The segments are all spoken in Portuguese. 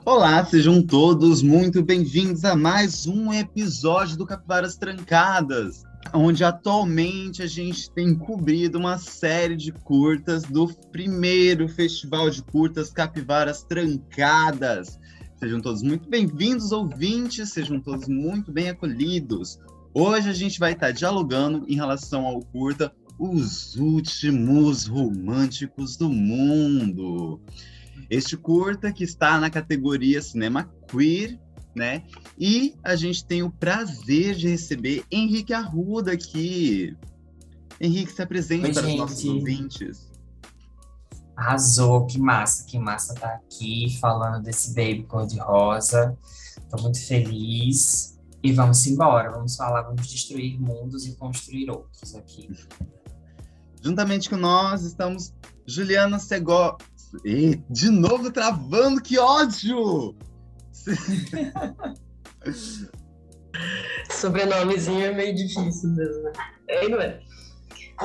Olá, sejam todos muito bem-vindos a mais um episódio do Capivaras Trancadas, onde atualmente a gente tem cobrido uma série de curtas do primeiro Festival de Curtas Capivaras Trancadas. Sejam todos muito bem-vindos, ouvintes, sejam todos muito bem acolhidos. Hoje a gente vai estar dialogando em relação ao curta Os Últimos Românticos do Mundo. Este curta que está na categoria Cinema Queer, né? E a gente tem o prazer de receber Henrique Arruda aqui. Henrique, se apresente Oi, para os nossos gente. ouvintes. Arrasou, que massa tá aqui falando desse baby cor-de-rosa. Tô muito feliz. E vamos embora, vamos falar, vamos destruir mundos e construir outros aqui. Juntamente com nós estamos Juliana Segó. E, de novo travando, que ódio! Sobrenomezinho é meio difícil mesmo, né? Não é?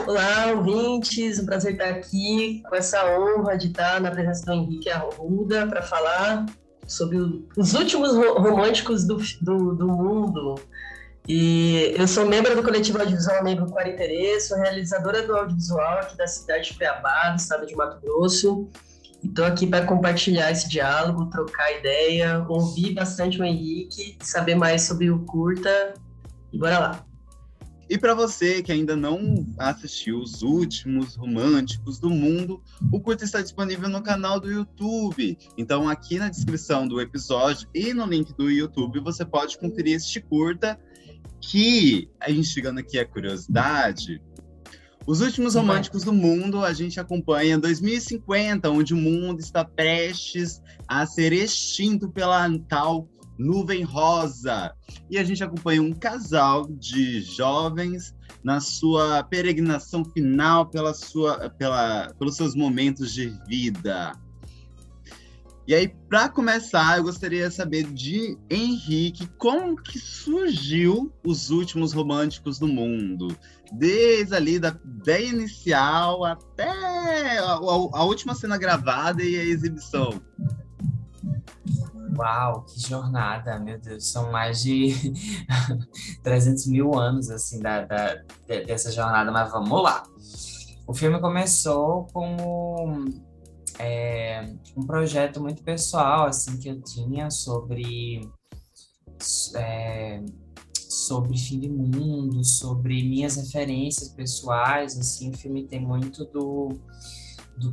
Olá, ouvintes, um prazer estar aqui com essa honra de estar na presença do Henrique Arruda para falar sobre os últimos românticos do mundo. E eu sou membro do coletivo audiovisual Negro Quariterê, sou realizadora do audiovisual aqui da cidade de Cuiabá, do estado de Mato Grosso. Estou aqui para compartilhar esse diálogo, trocar ideia, ouvir bastante o Henrique, saber mais sobre o curta e bora lá. E para você que ainda não assistiu Os Últimos Românticos do Mundo, o curta está disponível no canal do YouTube. Então, aqui na descrição do episódio e no link do YouTube, você pode conferir este curta, que, instigando aqui a curiosidade, Os Últimos Românticos do Mundo, a gente acompanha 2050, onde o mundo está prestes a ser extinto pela tal nuvem rosa. E a gente acompanha um casal de jovens na sua peregrinação final pelos seus momentos de vida. E aí, para começar, eu gostaria de saber de Henrique, como que surgiu Os Últimos Românticos do Mundo? Desde ali da ideia inicial até a última cena gravada e a exibição. Uau, que jornada, meu Deus, são mais de 300 mil anos, assim, dessa jornada, mas vamos lá. O filme começou como um projeto muito pessoal, assim, que eu tinha sobre fim de mundo, sobre minhas referências pessoais, assim, o filme tem muito do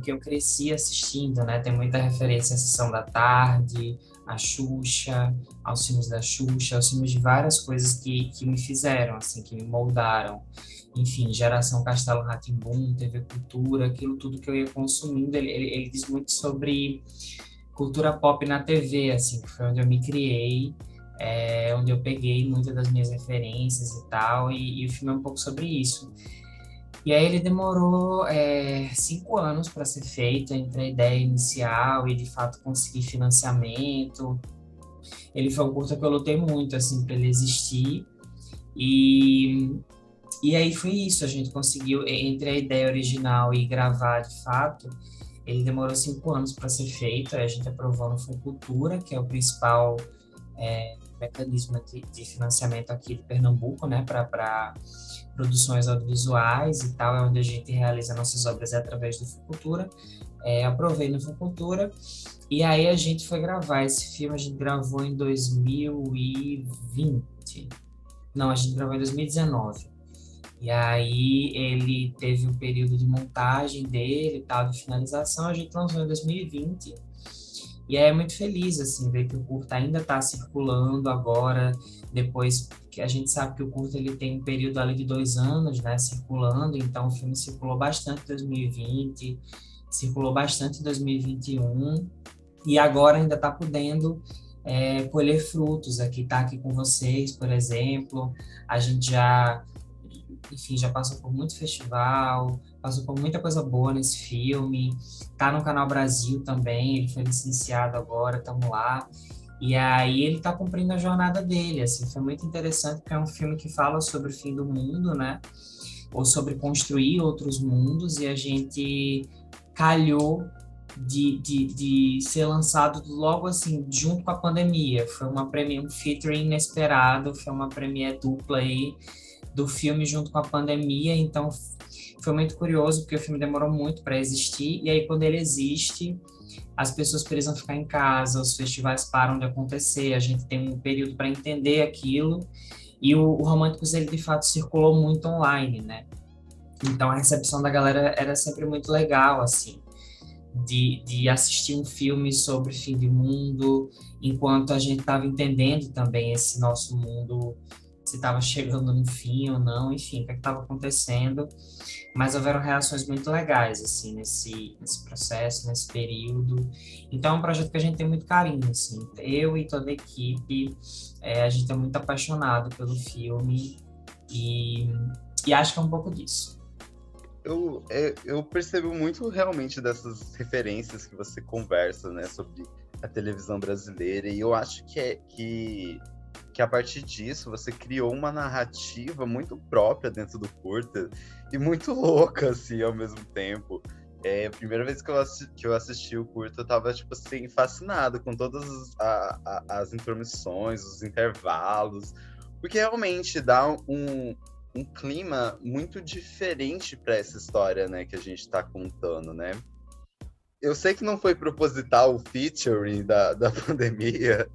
que eu cresci assistindo, né? Tem muita referência à Sessão da Tarde, à Xuxa, aos filmes da Xuxa, aos filmes de várias coisas que me fizeram, assim, que me moldaram. Enfim, Geração Castelo Rá-Tim-Bum, TV Cultura, aquilo tudo que eu ia consumindo. Ele diz muito sobre cultura pop na TV, assim, que foi onde eu me criei, onde eu peguei muitas das minhas referências e tal, e o filme é um pouco sobre isso. E aí ele demorou 5 anos para ser feito, entre a ideia inicial e de fato conseguir financiamento. Ele foi um curta que eu lutei muito assim para ele existir. E aí foi isso, a gente conseguiu, entre a ideia original e gravar de fato, ele demorou 5 anos para ser feito, aí a gente aprovou no Funcultura, que é o principal mecanismo de financiamento aqui de Pernambuco, né, para produções audiovisuais e tal, é onde a gente realiza nossas obras através do Funcultura. Aprovei no Funcultura, e aí a gente foi gravar esse filme, a gente gravou em 2020, não, a gente gravou em 2019. E aí ele teve um período de montagem dele e tal, de finalização, a gente lançou em 2020. E aí é muito feliz, assim, ver que o curta ainda está circulando agora, depois que a gente sabe que o curta ele tem um período ali de 2 anos, né, circulando, então o filme circulou bastante em 2020, circulou bastante em 2021, e agora ainda está podendo colher frutos, tá aqui com vocês, por exemplo, a gente já passou por muito festival, passou por muita coisa boa nesse filme, tá no Canal Brasil também, ele foi licenciado agora, estamos lá, e aí ele tá cumprindo a jornada dele, assim, foi muito interessante, porque é um filme que fala sobre o fim do mundo, né, ou sobre construir outros mundos, e a gente calhou de ser lançado logo assim, junto com a pandemia. Foi um featuring inesperado, foi uma premiere dupla aí do filme junto com a pandemia, então foi muito curioso, porque o filme demorou muito para existir, e aí quando ele existe, as pessoas precisam ficar em casa, os festivais param de acontecer, a gente tem um período para entender aquilo, e o Românticos, ele de fato circulou muito online, né? Então a recepção da galera era sempre muito legal, assim, de assistir um filme sobre fim de mundo, enquanto a gente estava entendendo também esse nosso mundo, se estava chegando no fim ou não, enfim, o que estava acontecendo. Mas houveram reações muito legais, assim, nesse processo, nesse período. Então é um projeto que a gente tem muito carinho, assim. Eu e toda a equipe, a gente é muito apaixonado pelo filme e acho que é um pouco disso. Eu percebo muito realmente dessas referências que você conversa, né, sobre a televisão brasileira, e eu acho que a partir disso você criou uma narrativa muito própria dentro do curta e muito louca, assim, ao mesmo tempo. A primeira vez que eu assisti o curta, eu tava, tipo assim, fascinado com todas as intermissões, os intervalos, porque realmente dá um clima muito diferente para essa história, né, que a gente está contando, né? Eu sei que não foi proposital o featuring da pandemia,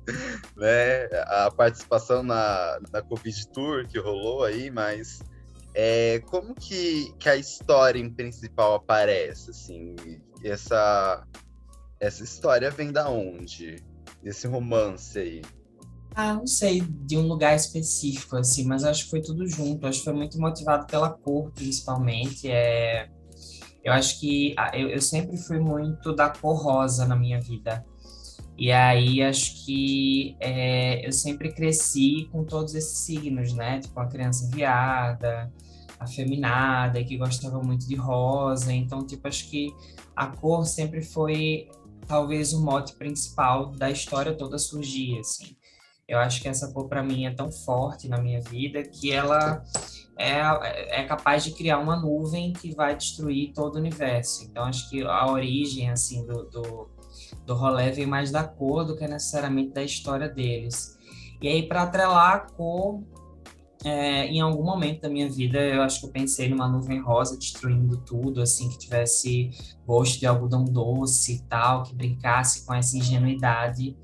né? A participação na Covid Tour que rolou aí, mas como que a história em principal aparece, assim? Essa história vem da onde? Esse romance aí? Não sei de um lugar específico, assim, mas acho que foi tudo junto. Acho que foi muito motivado pela cor, principalmente. Eu acho que eu sempre fui muito da cor rosa na minha vida. E aí acho que eu sempre cresci com todos esses signos, né? Tipo, a criança viada, afeminada, que gostava muito de rosa. Então, tipo, acho que a cor sempre foi talvez o mote principal da história toda surgir, assim. Eu acho que essa cor para mim é tão forte na minha vida que ela é capaz de criar uma nuvem que vai destruir todo o universo. Então, acho que a origem, assim, do rolê vem mais da cor do que necessariamente da história deles. E aí, para atrelar a cor, em algum momento da minha vida, eu acho que eu pensei numa nuvem rosa destruindo tudo, assim, que tivesse gosto de algodão doce e tal, que brincasse com essa ingenuidade.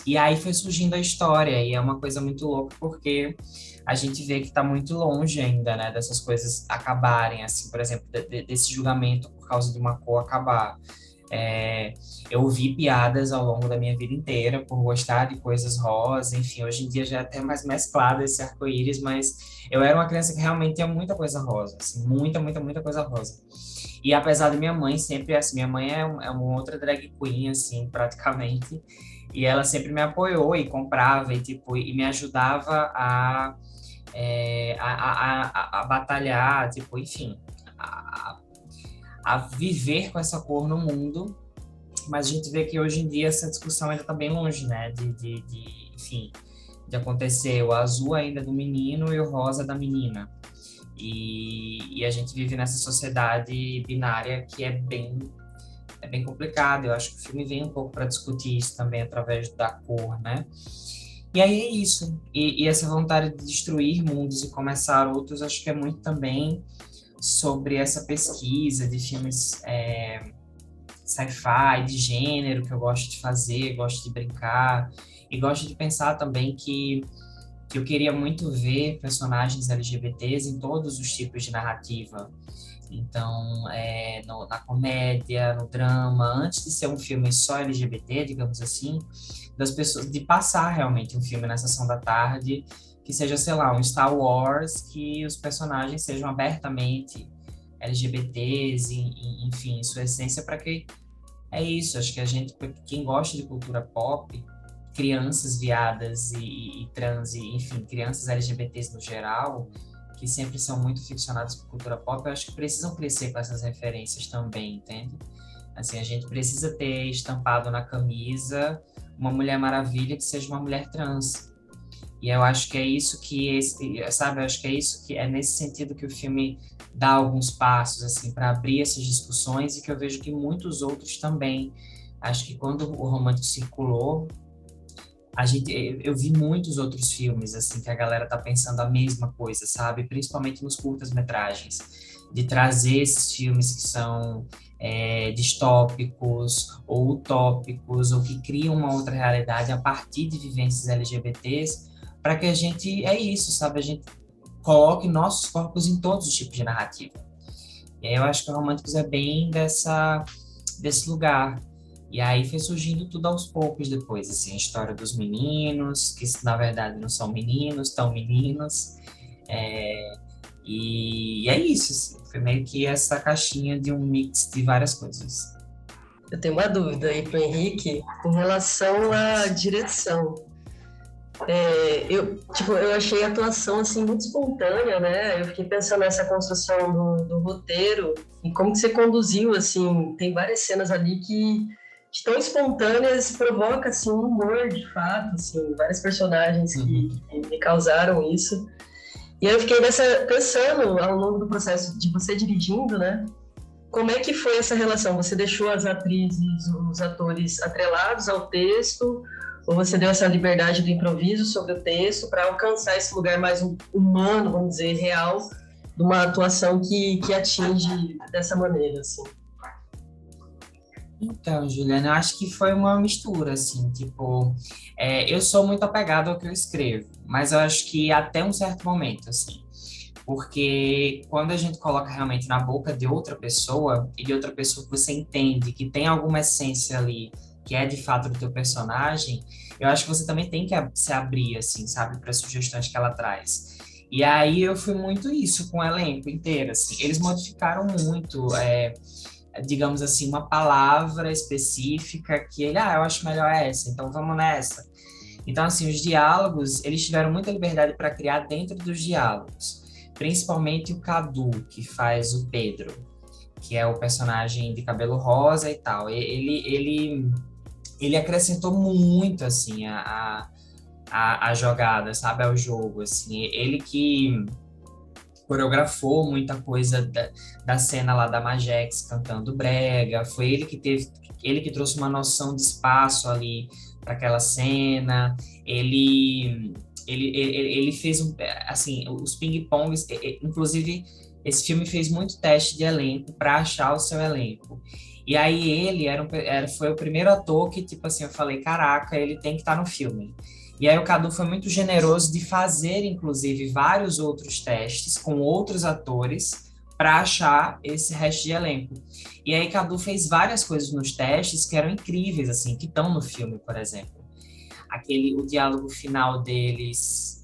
E aí foi surgindo a história, e é uma coisa muito louca, porque a gente vê que está muito longe ainda, né, dessas coisas acabarem, assim, por exemplo, desse julgamento por causa de uma cor acabar. Eu ouvi piadas ao longo da minha vida inteira por gostar de coisas rosa, enfim, hoje em dia já é até mais mesclado esse arco-íris, mas eu era uma criança que realmente tinha muita coisa rosa, assim, muita, muita, muita coisa rosa. E apesar de minha mãe sempre, assim, minha mãe é uma outra drag queen, assim, praticamente, e ela sempre me apoiou e comprava e, tipo, e me ajudava a batalhar, tipo, enfim, a viver com essa cor no mundo, mas a gente vê que hoje em dia essa discussão ainda está bem longe, né, enfim, de acontecer. O azul ainda é do menino e o rosa da menina. E a gente vive nessa sociedade binária que é bem complicado. Eu acho que o filme vem um pouco para discutir isso também através da cor, né? E aí é isso. E essa vontade de destruir mundos e começar outros, acho que é muito também sobre essa pesquisa de filmes sci-fi, de gênero, que eu gosto de fazer, gosto de brincar, e gosto de pensar também que eu queria muito ver personagens LGBTs em todos os tipos de narrativa. Então, na comédia, no drama, antes de ser um filme só LGBT, digamos assim, das pessoas, de passar realmente um filme na sessão da tarde, que seja, sei lá, um Star Wars, que os personagens sejam abertamente LGBTs, enfim, em sua essência, para que é isso. Acho que a gente, quem gosta de cultura pop, crianças viadas e trans, e, enfim, crianças LGBTs no geral, que sempre são muito ficcionadas por cultura pop, eu acho que precisam crescer com essas referências também, entende? Assim, a gente precisa ter estampado na camisa uma Mulher Maravilha que seja uma mulher trans. E eu acho que é isso que sabe, eu acho que é isso que é nesse sentido que o filme dar alguns passos, assim, para abrir essas discussões, e que eu vejo que muitos outros também. Acho que quando o romântico circulou, eu vi muitos outros filmes, assim, que a galera tá pensando a mesma coisa, sabe? Principalmente nos curtas-metragens, de trazer esses filmes que são distópicos ou utópicos, ou que criam uma outra realidade a partir de vivências LGBTs, para que a gente, é isso, sabe? A gente coloque nossos corpos em todos os tipos de narrativa. E aí eu acho que o Românticos é bem desse lugar. E aí foi surgindo tudo aos poucos depois, assim, a história dos meninos, que na verdade não são meninos, tão meninos. E é isso, assim, foi meio que essa caixinha de um mix de várias coisas. Eu tenho uma dúvida aí para o Henrique com relação à direção. Eu achei a atuação assim, muito espontânea, né? Eu fiquei pensando nessa construção do roteiro e como que você conduziu, assim, tem várias cenas ali que de tão espontâneas provoca assim, um humor de fato, assim, vários personagens que me causaram isso. E aí eu fiquei pensando ao longo do processo de você dirigindo, né? Como é que foi essa relação? Você deixou as atrizes, os atores atrelados ao texto, ou você deu essa liberdade do improviso sobre o texto para alcançar esse lugar mais humano, vamos dizer, real, de uma atuação que atinge dessa maneira, assim? Então, Juliana, eu acho que foi uma mistura, assim, tipo, eu sou muito apegada ao que eu escrevo, mas eu acho que até um certo momento, assim, porque quando a gente coloca realmente na boca de outra pessoa, e de outra pessoa que você entende que tem alguma essência ali, que é de fato do teu personagem, eu acho que você também tem que se abrir, assim, sabe, para as sugestões que ela traz. E aí eu fui muito isso com o elenco inteiro, assim, eles modificaram muito, digamos assim, uma palavra específica que ele, eu acho melhor essa, então vamos nessa. Então, assim, os diálogos, eles tiveram muita liberdade para criar dentro dos diálogos, principalmente o Cadu, que faz o Pedro, que é o personagem de cabelo rosa e tal. Ele acrescentou muito, assim, a jogada, sabe, ao jogo, assim. Ele que coreografou muita coisa da cena lá da Majex cantando brega, foi ele que trouxe uma noção de espaço ali para aquela cena, ele fez assim, os ping-pongs, inclusive esse filme fez muito teste de elenco para achar o seu elenco. E aí ele foi o primeiro ator que, tipo assim, eu falei, caraca, ele tem que estar no filme. E aí o Cadu foi muito generoso de fazer, inclusive, vários outros testes com outros atores para achar esse resto de elenco. E aí Cadu fez várias coisas nos testes que eram incríveis, assim, que estão no filme, por exemplo. O diálogo final deles,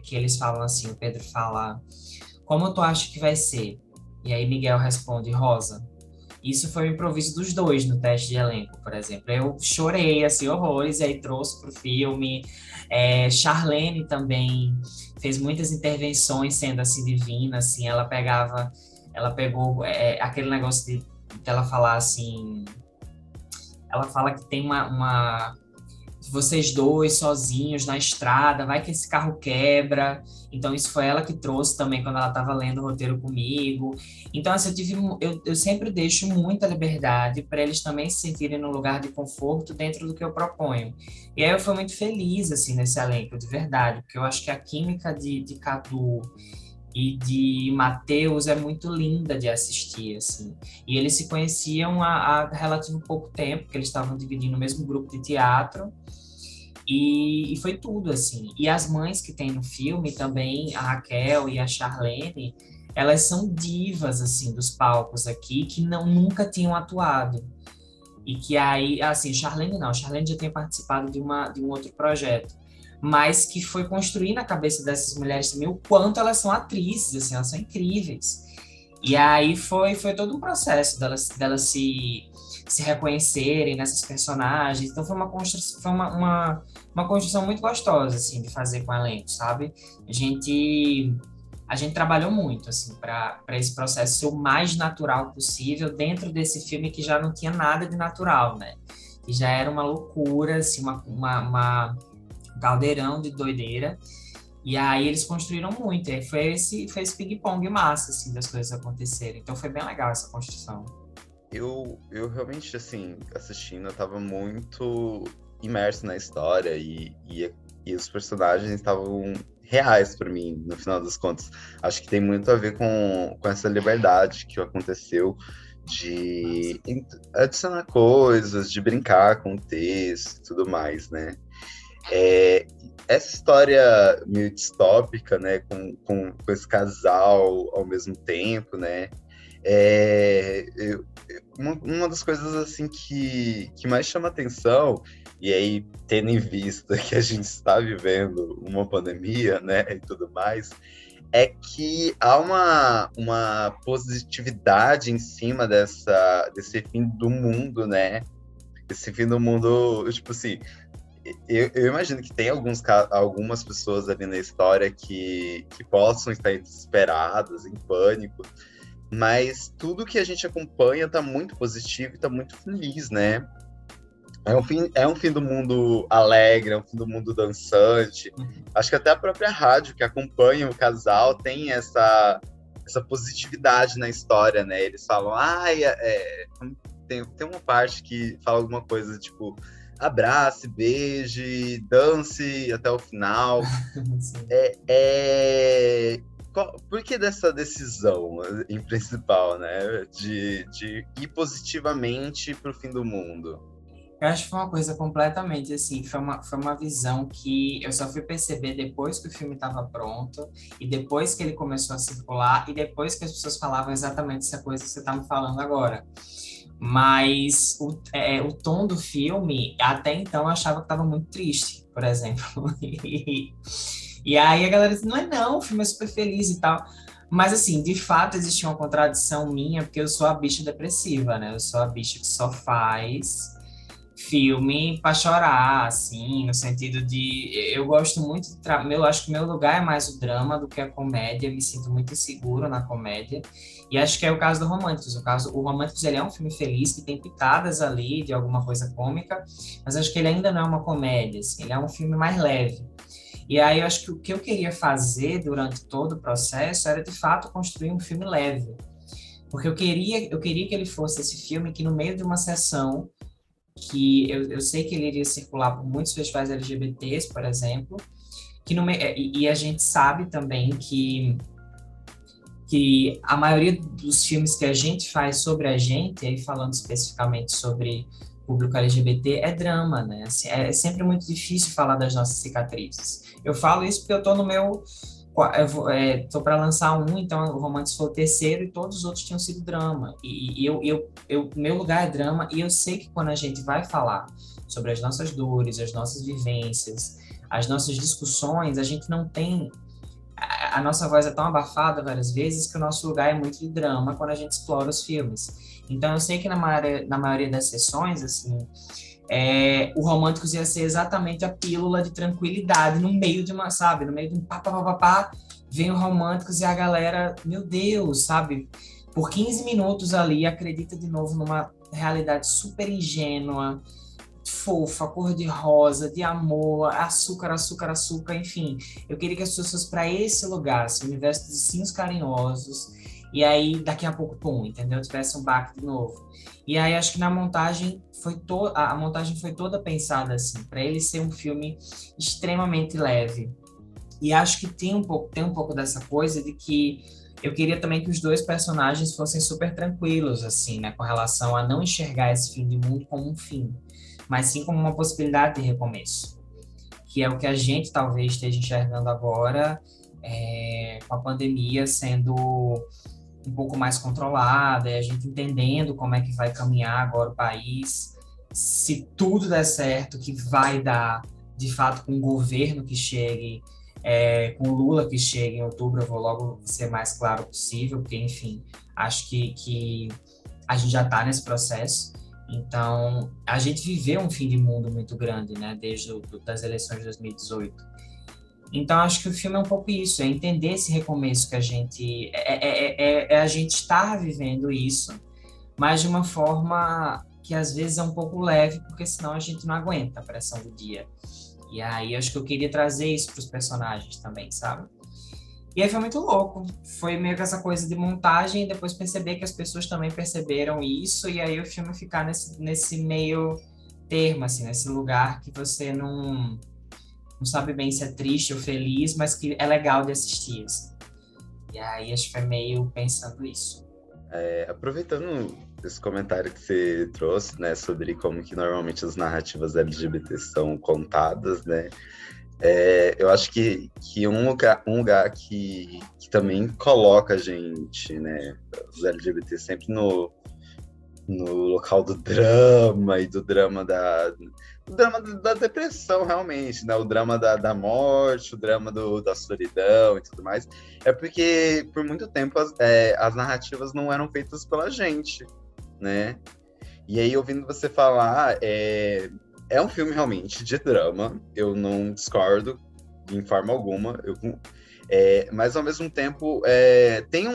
que eles falam assim, o Pedro fala, como tu acha que vai ser? E aí Miguel responde, rosa. Isso foi o improviso dos dois no teste de elenco, por exemplo. Eu chorei, assim, horrores, e aí trouxe pro filme. Charlene também fez muitas intervenções sendo, assim, divina, assim. Ela pegou aquele negócio de ela falar, assim... Ela fala que tem vocês dois sozinhos na estrada, vai que esse carro quebra. Então isso foi ela que trouxe também quando ela estava lendo o roteiro comigo. Então assim, eu sempre deixo muita liberdade para eles também se sentirem num lugar de conforto dentro do que eu proponho. E aí eu fui muito feliz assim nesse elenco, de verdade, porque eu acho que a química de Cadu e de Matheus é muito linda de assistir, assim. E eles se conheciam há relativo pouco tempo, porque eles estavam dividindo o mesmo grupo de teatro, e foi tudo, assim. E as mães que tem no filme também, a Raquel e a Charlene, elas são divas, assim, dos palcos aqui, que nunca tinham atuado. E que aí, assim, Charlene já tinha participado de um outro projeto, mas que foi construir na cabeça dessas mulheres também o quanto elas são atrizes, assim, elas são incríveis. E aí foi todo um processo delas se reconhecerem nessas personagens. Então foi uma construção muito gostosa, assim, de fazer com o elenco, sabe? A gente trabalhou muito, assim, para esse processo ser o mais natural possível dentro desse filme que já não tinha nada de natural, né? Que já era uma loucura, assim, um caldeirão de doideira. E aí eles construíram muito, e aí foi esse ping-pong massa, assim, das coisas acontecerem. Então foi bem legal essa construção. Eu realmente, assim, assistindo, eu tava muito imerso na história e os personagens estavam reais para mim, no final das contas. Acho que tem muito a ver com essa liberdade que aconteceu de adicionar coisas, de brincar com o texto e tudo mais, né? Essa história meio distópica, né, com esse casal ao mesmo tempo, né? Uma das coisas assim que mais chama atenção, e aí tendo em vista que a gente está vivendo uma pandemia, né, e tudo mais, é que há uma positividade em cima desse fim do mundo, né? Esse fim do mundo, tipo assim, eu imagino que tem algumas pessoas ali na história que possam estar desesperadas, em pânico, mas tudo que a gente acompanha tá muito positivo e tá muito feliz, né? É um fim do mundo alegre, é um fim do mundo dançante. Acho que até a própria rádio que acompanha o casal tem essa positividade na história, né? Eles falam, tem uma parte que fala alguma coisa tipo abrace, beije, dance até o final. Por que dessa decisão em principal, né? De ir positivamente para o fim do mundo? Eu acho que foi uma coisa completamente assim, foi uma visão que eu só fui perceber depois que o filme estava pronto, e depois que ele começou a circular, e depois que as pessoas falavam exatamente essa coisa que você está me falando agora. Mas o tom do filme, até então, eu achava que estava muito triste, por exemplo. E aí a galera disse, não, o filme é super feliz e tal. Mas, assim, de fato, existia uma contradição minha, porque eu sou a bicha depressiva, né? Eu sou a bicha que só faz filme para chorar, assim, no sentido de... Eu gosto muito eu acho que meu lugar é mais o drama do que a comédia, me sinto muito inseguro na comédia, e acho que é o caso do Românticos. O Românticos, ele é um filme feliz, que tem pitadas ali de alguma coisa cômica, mas acho que ele ainda não é uma comédia, assim, ele é um filme mais leve. E aí eu acho que o que eu queria fazer durante todo o processo era, de fato, construir um filme leve. Porque eu queria que ele fosse esse filme que, no meio de uma sessão, que eu sei que ele iria circular por muitos festivais LGBTs, por exemplo, e a gente sabe também que a maioria dos filmes que a gente faz sobre a gente, aí falando especificamente sobre público LGBT, é drama, né? Assim, é sempre muito difícil falar das nossas cicatrizes. Eu falo isso porque eu tô no meu... tô para lançar então o Românticos foi o terceiro e todos os outros tinham sido drama. Meu lugar é drama, e eu sei que quando a gente vai falar sobre as nossas dores, as nossas vivências, as nossas discussões, a gente não tem... A nossa voz é tão abafada várias vezes que o nosso lugar é muito de drama quando a gente explora os filmes. Então eu sei que na maioria das sessões, assim, o Românticos ia ser exatamente a pílula de tranquilidade no meio de uma, sabe, no meio de um pá, vem o Românticos e a galera, meu Deus, sabe, por 15 minutos ali acredita de novo numa realidade super ingênua, fofa, cor-de-rosa, de amor, açúcar, enfim. Eu queria que as pessoas fossem para esse lugar, esse universo de ursinhos carinhosos, e aí daqui a pouco, pum, entendeu? Tivesse um baque de novo. E aí acho que na montagem a montagem foi toda pensada assim, para ele ser um filme extremamente leve. E acho que tem um pouco dessa coisa de que eu queria também que os dois personagens fossem super tranquilos, assim, né, com relação a não enxergar esse fim de mundo como um fim, mas sim como uma possibilidade de recomeço, que é o que a gente talvez esteja enxergando agora, com a pandemia sendo um pouco mais controlada, e a gente entendendo como é que vai caminhar agora o país, se tudo der certo, que vai dar, de fato, com um governo que chegue, com o Lula que chegue em outubro, eu vou logo ser mais claro possível, porque, enfim, acho que a gente já está nesse processo. Então, a gente viveu um fim de mundo muito grande, né, desde das eleições de 2018. Então, acho que o filme é um pouco isso, é entender esse recomeço que a gente... a gente estar vivendo isso, mas de uma forma que às vezes é um pouco leve, porque senão a gente não aguenta a pressão do dia. E aí acho que eu queria trazer isso para os personagens também, sabe? E aí foi muito louco. Foi meio que essa coisa de montagem e depois perceber que as pessoas também perceberam isso e aí o filme ficar nesse meio termo, assim, nesse lugar que você não sabe bem se é triste ou feliz, mas que é legal de assistir, assim. E aí acho que foi meio pensando isso. Aproveitando esse comentário que você trouxe, né, sobre como que normalmente as narrativas LGBT são contadas, né, eu acho que um lugar que também coloca a gente, né, os LGBT sempre no local do drama e do drama da depressão, realmente, né? O drama da morte, o drama da solidão e tudo mais. É porque, por muito tempo, as narrativas não eram feitas pela gente, né? E aí, ouvindo você falar, é um filme realmente de drama, eu não discordo de forma alguma, mas, ao mesmo tempo, tem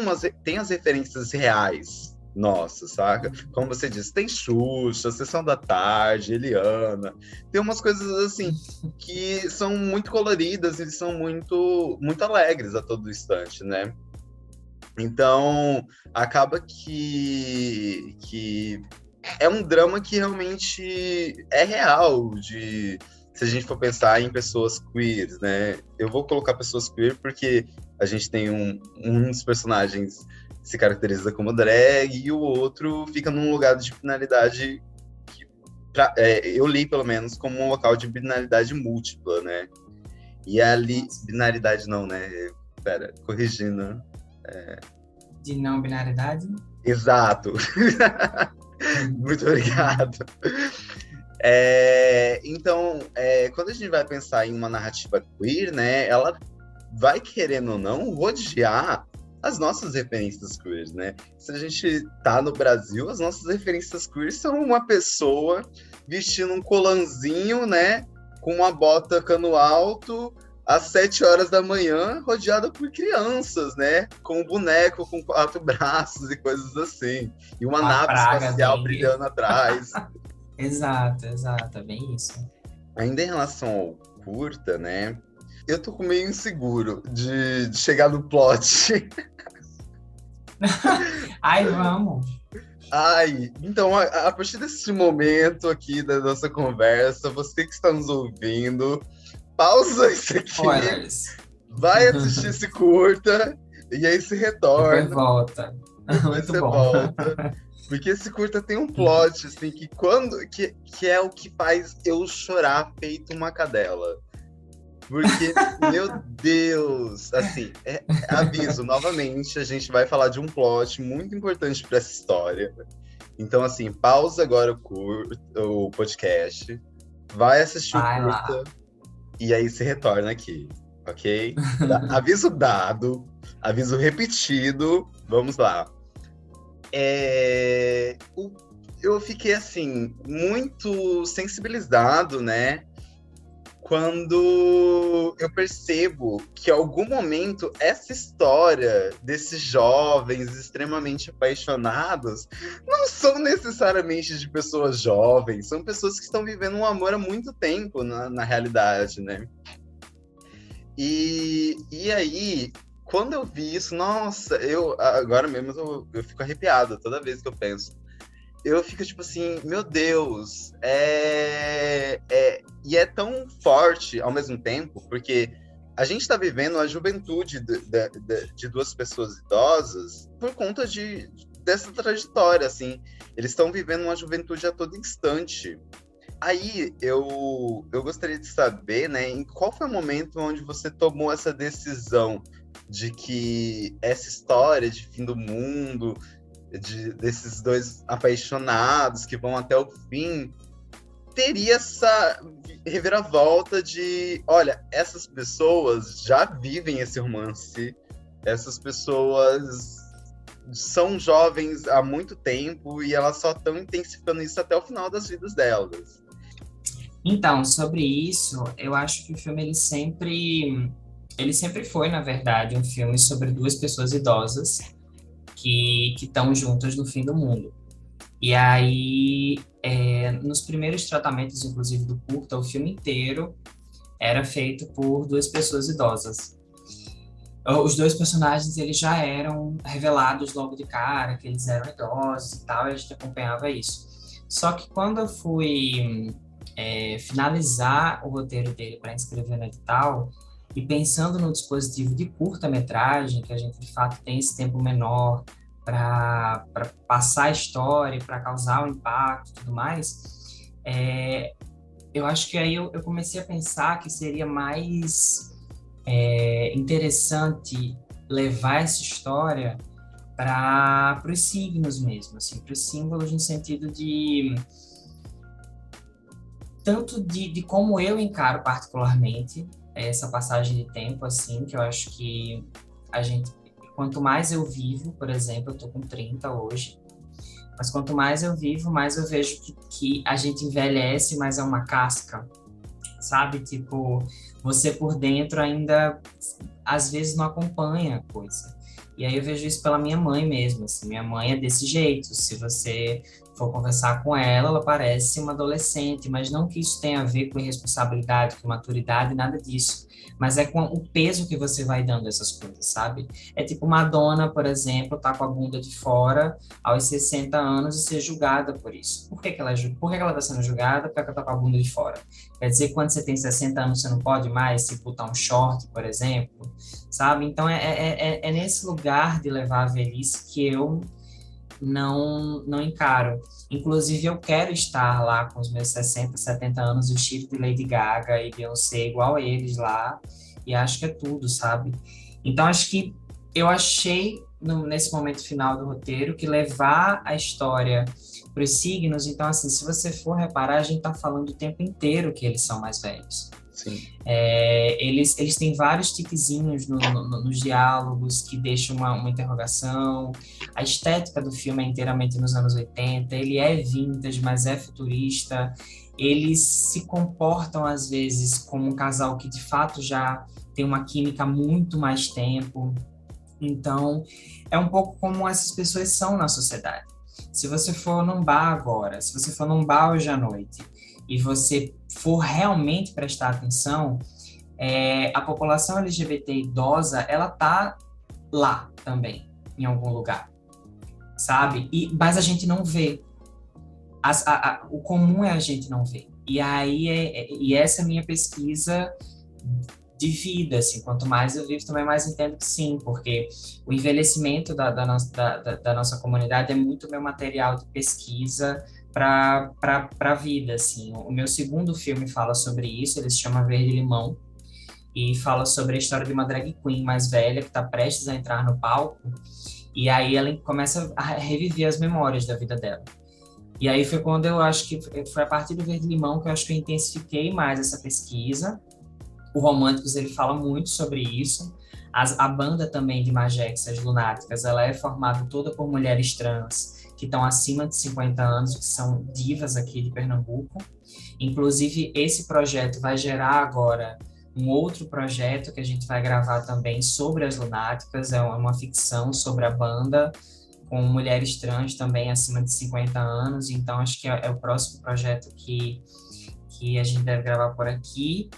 as referências reais, nossa, saca? Como você disse, tem Xuxa, Sessão da Tarde, Eliana, tem umas coisas assim que são muito coloridas e são muito, muito alegres a todo instante, né? Então, acaba que é um drama que realmente é real, se a gente for pensar em pessoas queers, né? Eu vou colocar pessoas queer porque a gente tem um dos personagens se caracteriza como drag e o outro fica num lugar de binariedade que, eu li pelo menos como um local de binariedade múltipla, né? E ali, binaridade não, né? Pera, corrigindo. De não binaridade? Exato. Muito obrigado. Então, quando a gente vai pensar em uma narrativa queer, né? Ela vai, querendo ou não, rodear as nossas referências queer, né? Se a gente tá no Brasil, as nossas referências queer são uma pessoa vestindo um colanzinho, né? Com uma bota cano alto, às 7 horas da manhã, rodeada por crianças, né? Com um boneco com 4 braços e coisas assim. E uma nave espacial brilhando atrás. Exato, é bem isso. Ainda em relação ao curta, né? Eu tô meio inseguro de chegar no plot. Ai, vamos! Então, a partir desse momento aqui da nossa conversa, você que está nos ouvindo, pausa isso aqui, vai assistir esse curta, e aí se retorna. Depois volta. Depois você volta. Porque esse curta tem um plot, assim, que é o que faz eu chorar feito uma cadela. Porque, meu Deus, assim, aviso, novamente, a gente vai falar de um plot muito importante para essa história. Então, assim, pausa agora o podcast, vai assistir o curta, e aí se retorna aqui, ok? Aviso dado, aviso repetido, vamos lá. Eu fiquei, assim, muito sensibilizado, né? Quando eu percebo que, em algum momento, essa história desses jovens extremamente apaixonados não são necessariamente de pessoas jovens, são pessoas que estão vivendo um amor há muito tempo, na realidade, né? E aí, quando eu vi isso, nossa, agora mesmo eu fico arrepiado toda vez que eu penso. Eu fico tipo assim, meu Deus, e é tão forte ao mesmo tempo, porque a gente está vivendo a juventude de duas pessoas idosas por conta dessa trajetória, assim. Eles estão vivendo uma juventude a todo instante. Aí, eu gostaria de saber, né, em qual foi o momento onde você tomou essa decisão de que essa história de fim do mundo, desses dois apaixonados que vão até o fim, teria essa reviravolta de, olha, essas pessoas já vivem esse romance, essas pessoas são jovens há muito tempo e elas só estão intensificando isso até o final das vidas delas. Então, sobre isso, eu acho que o filme ele sempre foi, na verdade, um filme sobre duas pessoas idosas que estão juntas no fim do mundo. E aí, nos primeiros tratamentos, inclusive do curta, o filme inteiro era feito por duas pessoas idosas. Os dois personagens, eles já eram revelados logo de cara, que eles eram idosos e tal, e a gente acompanhava isso. Só que quando eu fui finalizar o roteiro dele para inscrever no edital, e pensando no dispositivo de curta-metragem, que a gente de fato tem esse tempo menor para passar a história, para causar o impacto e tudo mais, eu acho que aí eu comecei a pensar que seria mais interessante levar essa história para os signos mesmo, assim, para os símbolos no sentido de tanto de como eu encaro particularmente essa passagem de tempo, assim, que eu acho que a gente, quanto mais eu vivo, por exemplo, eu tô com 30 hoje, mas quanto mais eu vivo, mais eu vejo que a gente envelhece, mas é uma casca, sabe? Tipo, você por dentro ainda, às vezes, não acompanha a coisa. E aí eu vejo isso pela minha mãe mesmo, assim, minha mãe é desse jeito, se você for conversar com ela, ela parece uma adolescente, mas não que isso tenha a ver com irresponsabilidade, com maturidade, nada disso, mas é com o peso que você vai dando a essas coisas, sabe? É tipo Madonna, por exemplo, tá com a bunda de fora aos 60 anos e ser julgada por isso. Por que ela tá sendo julgada? Porque ela tá com a bunda de fora. Quer dizer que quando você tem 60 anos você não pode mais se botar um short, por exemplo, sabe? Então é nesse lugar de levar a velhice que eu não encaro. Inclusive, eu quero estar lá com os meus 60, 70 anos, vestido de Lady Gaga e Beyoncé, igual a eles lá, e acho que é tudo, sabe? Então, acho que eu achei, nesse momento final do roteiro, que levar a história para os signos, então, assim, se você for reparar, a gente tá falando o tempo inteiro que eles são mais velhos. Sim. Eles têm vários tiquezinhos nos diálogos que deixam uma interrogação. A estética do filme é inteiramente nos anos 80, ele é vintage, mas é futurista. Eles se comportam, às vezes, como um casal que, de fato, já tem uma química há muito mais tempo. Então, é um pouco como essas pessoas são na sociedade. Se você for num bar agora, se você for num bar hoje à noite, e você for realmente prestar atenção, a população LGBT idosa, ela tá lá também, em algum lugar, sabe? Mas a gente não vê. O comum é a gente não ver. E aí, e essa é a minha pesquisa de vida, assim, quanto mais eu vivo, também mais entendo que sim, porque o envelhecimento da nossa comunidade é muito meu material de pesquisa para a vida, assim. O meu segundo filme fala sobre isso, ele se chama Verde Limão, e fala sobre a história de uma drag queen mais velha que está prestes a entrar no palco, e aí ela começa a reviver as memórias da vida dela. E aí foi quando eu acho que foi a partir do Verde Limão que eu acho que eu intensifiquei mais essa pesquisa. O Românticos, ele fala muito sobre isso. A banda também de Magex, as Lunáticas, ela é formada toda por mulheres trans que estão acima de 50 anos, que são divas aqui de Pernambuco. Inclusive, esse projeto vai gerar agora um outro projeto que a gente vai gravar também sobre as Lunáticas, é uma ficção sobre a banda, com mulheres trans também acima de 50 anos, então acho que é o próximo projeto que a gente deve gravar por aqui.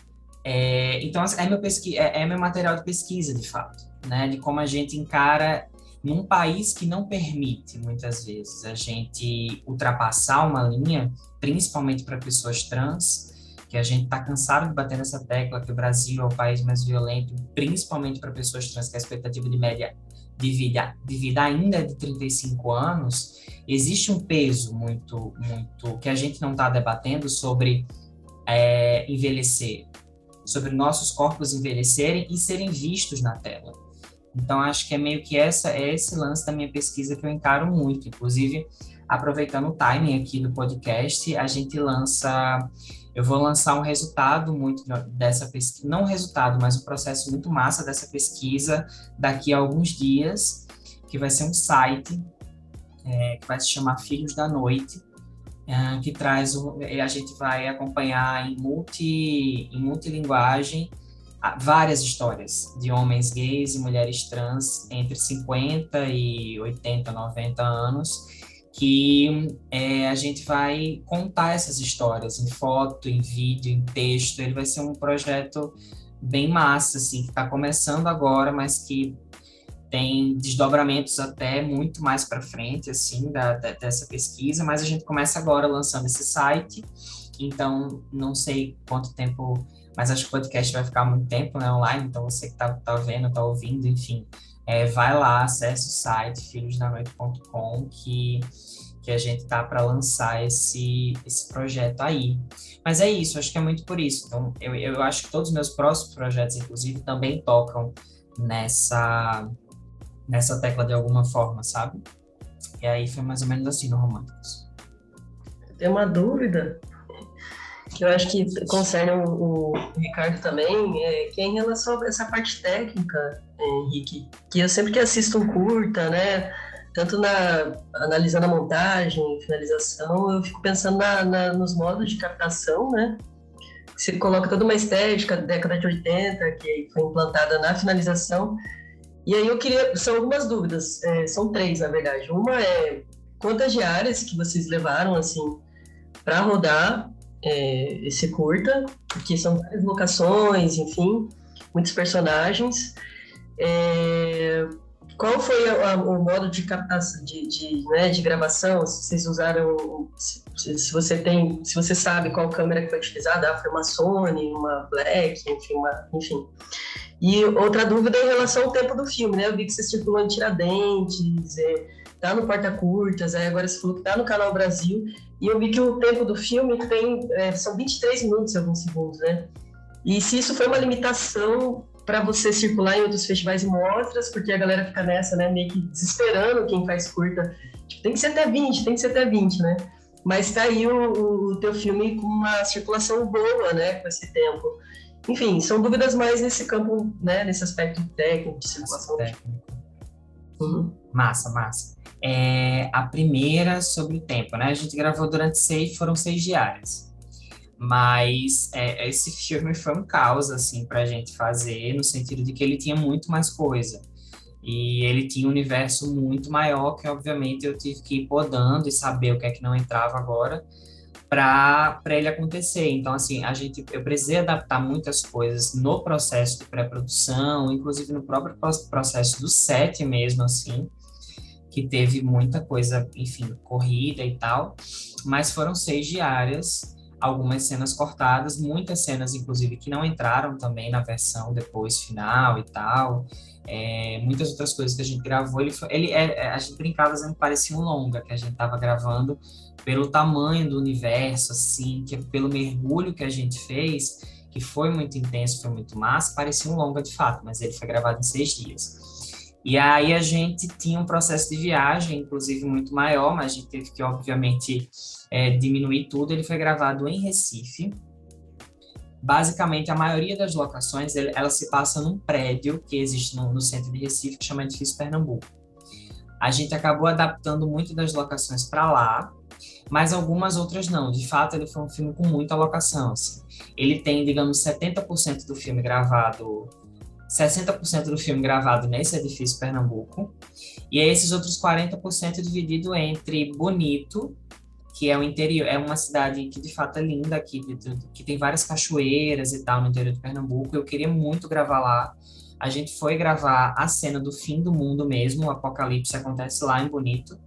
Então, é meu material de pesquisa, de fato, né? De como a gente encara num país que não permite, muitas vezes, a gente ultrapassar uma linha, principalmente para pessoas trans, que a gente está cansado de bater nessa tecla que o Brasil é o país mais violento, principalmente para pessoas trans, que a expectativa de média de vida ainda é de 35 anos, existe um peso muito que a gente não está debatendo sobre envelhecer, sobre nossos corpos envelhecerem e serem vistos na tela. Então, acho que é meio que esse lance da minha pesquisa que eu encaro muito. Inclusive, aproveitando o timing aqui do podcast, eu vou lançar um resultado muito dessa pesquisa, não um resultado, mas um processo muito massa dessa pesquisa daqui a alguns dias, que vai ser um site que vai se chamar Filhos da Noite, que traz, a gente vai acompanhar em multilinguagem várias histórias de homens gays e mulheres trans entre 50 e 80, 90 anos, que a gente vai contar essas histórias em foto, em vídeo, em texto. Ele vai ser um projeto bem massa, assim, que está começando agora, mas que tem desdobramentos até muito mais para frente, assim, dessa pesquisa, mas a gente começa agora lançando esse site, então não sei quanto tempo, mas acho que o podcast vai ficar muito tempo, né, online, então você que tá vendo, tá ouvindo, enfim, vai lá, acessa o site filhosdanoite.com que a gente tá para lançar esse projeto aí. Mas é isso, acho que é muito por isso. Então, eu acho que todos os meus próximos projetos, inclusive, também tocam nessa tecla de alguma forma, sabe? E aí foi mais ou menos assim no Românticos. Tem uma dúvida que eu acho que concerne o Ricardo também, que é em relação a essa parte técnica, Henrique, que eu sempre que assisto um curta, né, tanto analisando a montagem, finalização, eu fico pensando nos modos de captação, né? Você coloca toda uma estética da década de 80 que foi implantada na finalização. E aí são algumas dúvidas, são 3 na verdade. Uma é quantas diárias que vocês levaram assim para rodar esse curta, porque são várias locações, enfim, muitos personagens. Qual foi o modo de captação, de gravação? Se vocês usaram, se você sabe qual câmera que foi utilizada, foi uma Sony, uma Black, enfim. E outra dúvida é em relação ao tempo do filme, né? Eu vi que você circulou em Tiradentes, tá no Porta Curtas, agora você falou que tá no Canal Brasil, e eu vi que o tempo do filme são 23 minutos e alguns segundos, né? E se isso foi uma limitação para você circular em outros festivais e mostras, porque a galera fica nessa, né, meio que desesperando quem faz curta, tipo, tem que ser até 20, né? Mas tá aí o teu filme com uma circulação boa, né, com esse tempo. Enfim, são dúvidas mais nesse campo, né, nesse aspecto técnico, de circulação. Uhum. Massa. A primeira sobre o tempo, né? A gente gravou foram 6 diárias. Mas esse filme foi um caos, assim, pra gente fazer, no sentido de que ele tinha muito mais coisa. E ele tinha um universo muito maior, que obviamente eu tive que ir podando e saber o que é que não entrava agora, para ele acontecer. Então, assim, eu precisei adaptar muitas coisas no processo de pré-produção, inclusive no próprio processo do set mesmo, assim, que teve muita coisa, enfim, corrida e tal, mas foram 6 diárias, algumas cenas cortadas, muitas cenas, inclusive, que não entraram também na versão depois final e tal, muitas outras coisas que a gente gravou, a gente brincava dizendo que parecia um longa que a gente estava gravando, pelo tamanho do universo, assim, pelo mergulho que a gente fez, que foi muito intenso, foi muito massa, parecia um longa de fato, mas ele foi gravado em 6 dias. E aí a gente tinha um processo de viagem, inclusive, muito maior, mas a gente teve que, obviamente, diminuir tudo. Ele foi gravado em Recife. Basicamente, a maioria das locações, ela se passa num prédio que existe no centro de Recife, que chama Edifício Pernambuco. A gente acabou adaptando muito das locações para lá, mas algumas outras não. De fato, ele foi um filme com muita locação, assim. Ele tem, digamos, 60% do filme gravado... 60% do filme gravado nesse edifício Pernambuco, e esses outros 40% dividido entre Bonito, que é o interior, é uma cidade que de fato é linda, que tem várias cachoeiras e tal no interior de Pernambuco. Eu queria muito gravar lá. A gente foi gravar a cena do fim do mundo mesmo, o apocalipse acontece lá em Bonito,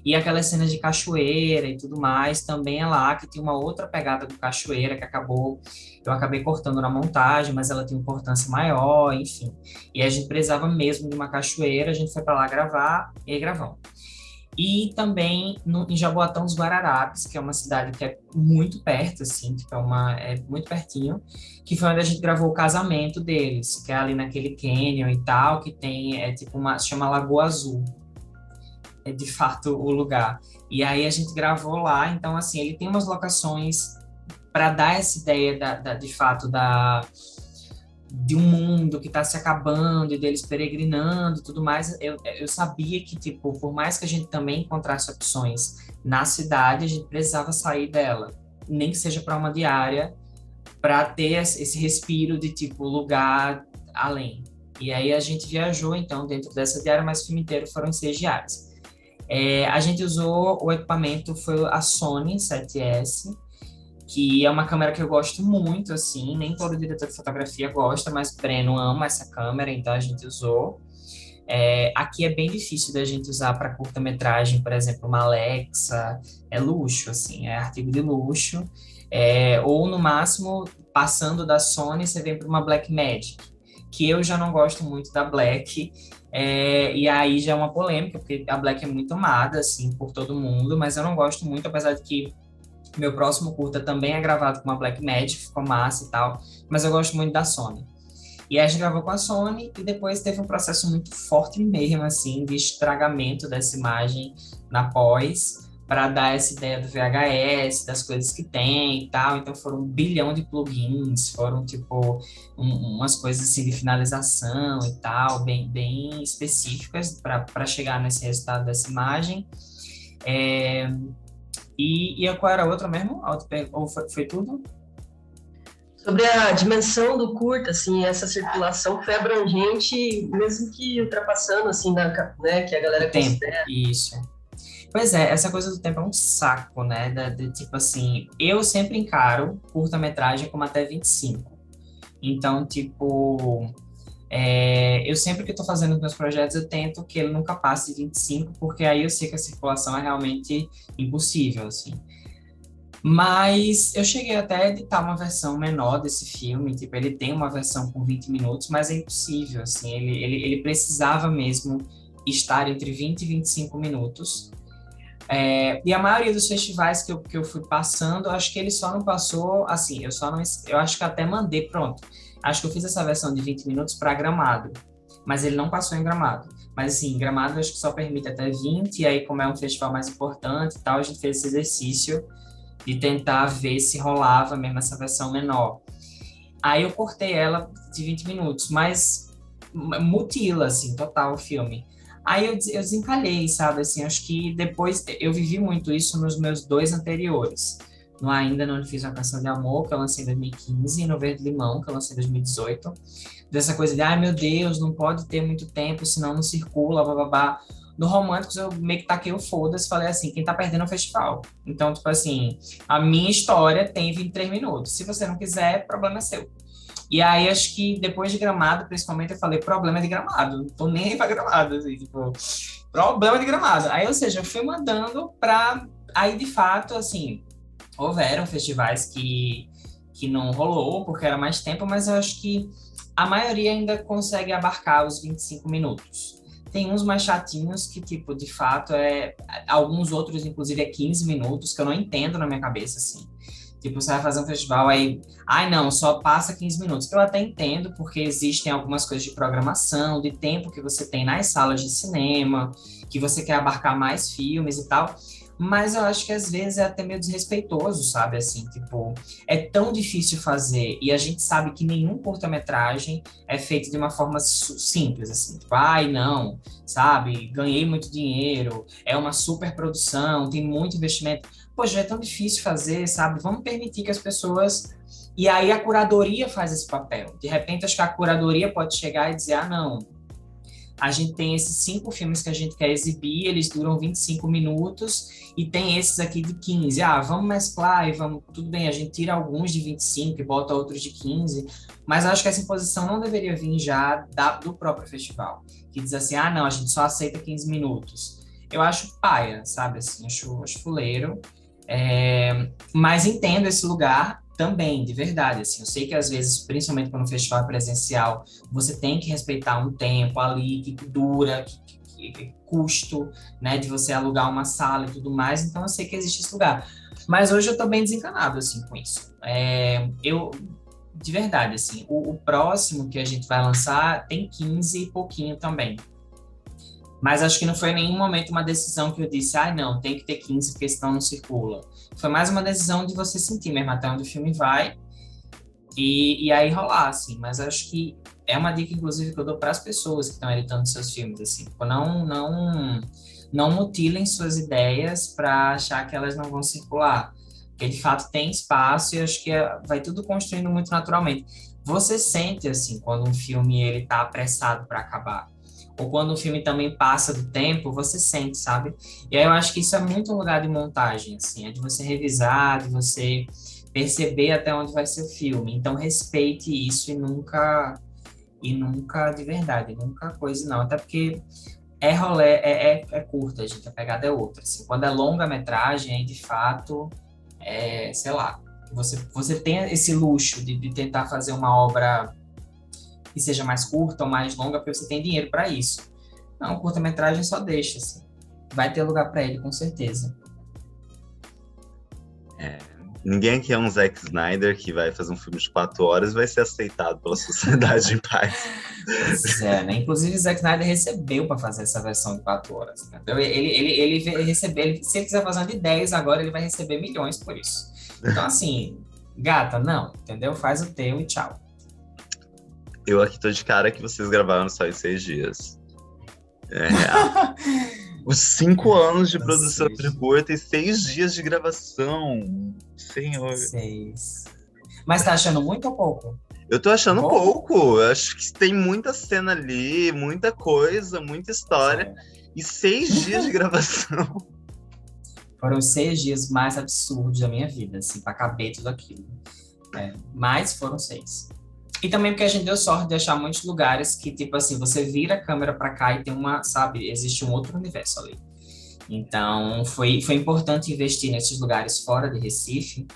e aquelas cenas de cachoeira e tudo mais, também é lá, que tem uma outra pegada do cachoeira, que eu acabei cortando na montagem, mas ela tem importância maior, enfim. E a gente precisava mesmo de uma cachoeira, a gente foi para lá gravar, e aí gravamos. E também em Jaboatão dos Guararapes, que é uma cidade que é muito perto, assim, tipo, é muito pertinho, que foi onde a gente gravou o casamento deles, que é ali naquele canyon e tal, que tem, se chama Lagoa Azul. É de fato o lugar. E aí a gente gravou lá, então assim, ele tem umas locações para dar essa ideia de fato de um mundo que está se acabando e deles peregrinando e tudo mais. Eu sabia que, tipo, por mais que a gente também encontrasse opções na cidade, a gente precisava sair dela, nem que seja para uma diária, para ter esse respiro de, tipo, lugar além. E aí a gente viajou, então, dentro dessa diária, mas o filme inteiro foram 6 diárias. A gente usou o equipamento, foi a Sony 7S, que é uma câmera que eu gosto muito, assim, nem todo diretor de fotografia gosta, mas o Breno ama essa câmera, então a gente usou. Aqui é bem difícil da gente usar para curta-metragem, por exemplo, uma Alexa, é luxo, assim, é artigo de luxo. Ou no máximo, passando da Sony, você vem para uma Blackmagic, que eu já não gosto muito da Black, e aí já é uma polêmica, porque a Black é muito amada, assim, por todo mundo, mas eu não gosto muito, apesar de que meu próximo curta também é gravado com uma Blackmagic, ficou massa e tal, mas eu gosto muito da Sony. E aí a gente gravou com a Sony e depois teve um processo muito forte mesmo, assim, de estragamento dessa imagem na pós, para dar essa ideia do VHS, das coisas que tem e tal. Então foram 1 bilhão de plugins, foram tipo umas coisas assim de finalização e tal, bem específicas para chegar nesse resultado dessa imagem. E qual era a outra mesmo? Ou foi tudo? Sobre a dimensão do curta, assim, essa circulação foi abrangente, mesmo que ultrapassando, assim, né, que a galera considera. Isso. Pois é, essa coisa do tempo é um saco, né? Tipo assim, eu sempre encaro curta-metragem como até 25. Então, tipo, eu sempre que estou fazendo os meus projetos, eu tento que ele nunca passe de 25, porque aí eu sei que a circulação é realmente impossível, assim. Mas eu cheguei até a editar uma versão menor desse filme, tipo, ele tem uma versão com 20 minutos, mas é impossível, assim, ele precisava mesmo estar entre 20 e 25 minutos. E a maioria dos festivais que eu fui passando, acho que ele só não passou, assim, eu acho que até mandei, pronto, acho que eu fiz essa versão de 20 minutos para Gramado, mas ele não passou em Gramado. Mas, assim, Gramado acho que só permite até 20, e aí como é um festival mais importante e tal, a gente fez esse exercício de tentar ver se rolava mesmo essa versão menor. Aí eu cortei ela de 20 minutos, mas mutila, assim, total o filme. Aí eu desencalhei, sabe, assim, acho que depois, eu vivi muito isso nos meus 2 anteriores. No Ainda Não Fiz Uma Canção de Amor, que eu lancei em 2015, e no Verde Limão, que eu lancei em 2018. Dessa coisa de, ai meu Deus, não pode ter muito tempo, senão não circula, bababá. No Românticos, eu meio que taquei o foda-se, falei assim, quem tá perdendo é o festival. Então, tipo assim, a minha história tem 23 minutos. Se você não quiser, problema é seu. E aí, acho que depois de Gramado, principalmente, eu falei, problema é de Gramado. Não tô nem aí pra Gramado, assim, tipo, problema de Gramado. Aí, ou seja, eu fui mandando pra... Aí, de fato, assim, houveram festivais que não rolou, porque era mais tempo, mas eu acho que a maioria ainda consegue abarcar os 25 minutos. Tem uns mais chatinhos que, tipo, de fato, alguns outros, inclusive, é 15 minutos, que eu não entendo na minha cabeça, assim. Tipo, você vai fazer um festival aí, ai não, só passa 15 minutos. Eu até entendo, porque existem algumas coisas de programação, de tempo que você tem nas salas de cinema, que você quer abarcar mais filmes e tal. Mas eu acho que às vezes é até meio desrespeitoso, sabe? Assim, tipo, é tão difícil fazer e a gente sabe que nenhum curta-metragem é feito de uma forma simples, assim. Tipo, ai, não, sabe? Ganhei muito dinheiro, é uma super produção, tem muito investimento. Poxa, é tão difícil fazer, sabe? Vamos permitir que as pessoas... E aí a curadoria faz esse papel. De repente, acho que a curadoria pode chegar e dizer, ah, não, a gente tem esses 5 filmes que a gente quer exibir, eles duram 25 minutos, e tem esses aqui de 15. Ah, vamos mesclar e vamos... Tudo bem, a gente tira alguns de 25 e bota outros de 15, mas acho que essa imposição não deveria vir já do próprio festival, que diz assim, ah, não, a gente só aceita 15 minutos. Eu acho paia, sabe, assim, acho fuleiro, mas entendo esse lugar também, de verdade, assim, eu sei que às vezes, principalmente quando o festival é presencial, você tem que respeitar um tempo ali que dura, que custo, né, de você alugar uma sala e tudo mais, então eu sei que existe esse lugar. Mas hoje eu tô bem desencanado, assim, com isso. De verdade, assim, o próximo que a gente vai lançar tem 15 e pouquinho também. Mas acho que não foi em nenhum momento uma decisão que eu disse, ah, não, tem que ter 15 porque senão não circula. Foi mais uma decisão de você sentir mesmo até onde o filme vai e aí rolar, assim. Mas acho que é uma dica, inclusive, que eu dou para as pessoas que estão editando seus filmes, assim. Tipo, não mutilem suas ideias para achar que elas não vão circular. Porque, de fato, tem espaço e acho que vai tudo construindo muito naturalmente. Você sente, assim, quando um filme ele tá apressado para acabar. ou quando o filme também passa do tempo, você sente, sabe? E aí eu acho que isso é muito um lugar de montagem, assim, é de você revisar, de você perceber até onde vai ser o filme. Então respeite isso e nunca de verdade, nunca coisa não. Até porque é rolê, é curta, gente, a pegada é outra. Assim. Quando é longa-metragem, aí de fato, sei lá, você tem esse luxo de tentar fazer uma obra que seja mais curta ou mais longa, porque você tem dinheiro para isso. Não, curta-metragem só deixa, assim. Vai ter lugar para ele, com certeza. Ninguém aqui é um Zack Snyder que vai fazer um filme de 4 horas e vai ser aceitado pela sociedade em paz. Pois é, né? Inclusive, o Zack Snyder recebeu para fazer essa versão de 4 horas. Entendeu? Ele recebeu, se ele quiser fazer uma de 10 agora, ele vai receber milhões por isso. Então, assim, gata, não, entendeu? Faz o teu e tchau. Eu aqui tô de cara que vocês gravaram só em 6 dias. Os 5 anos de produção de curta e 6 dias de gravação. Senhor. 6. Mas tá achando muito ou pouco? Eu tô achando pouco. Eu acho que tem muita cena ali, muita coisa, muita história. E 6 dias de gravação. Foram os 6 dias mais absurdos da minha vida, assim, pra caber tudo aquilo. Mas foram 6. E também porque a gente deu sorte de achar muitos lugares que, tipo assim, você vira a câmera pra cá e tem uma, sabe, existe um outro universo ali. Então, foi importante investir nesses lugares fora de Recife,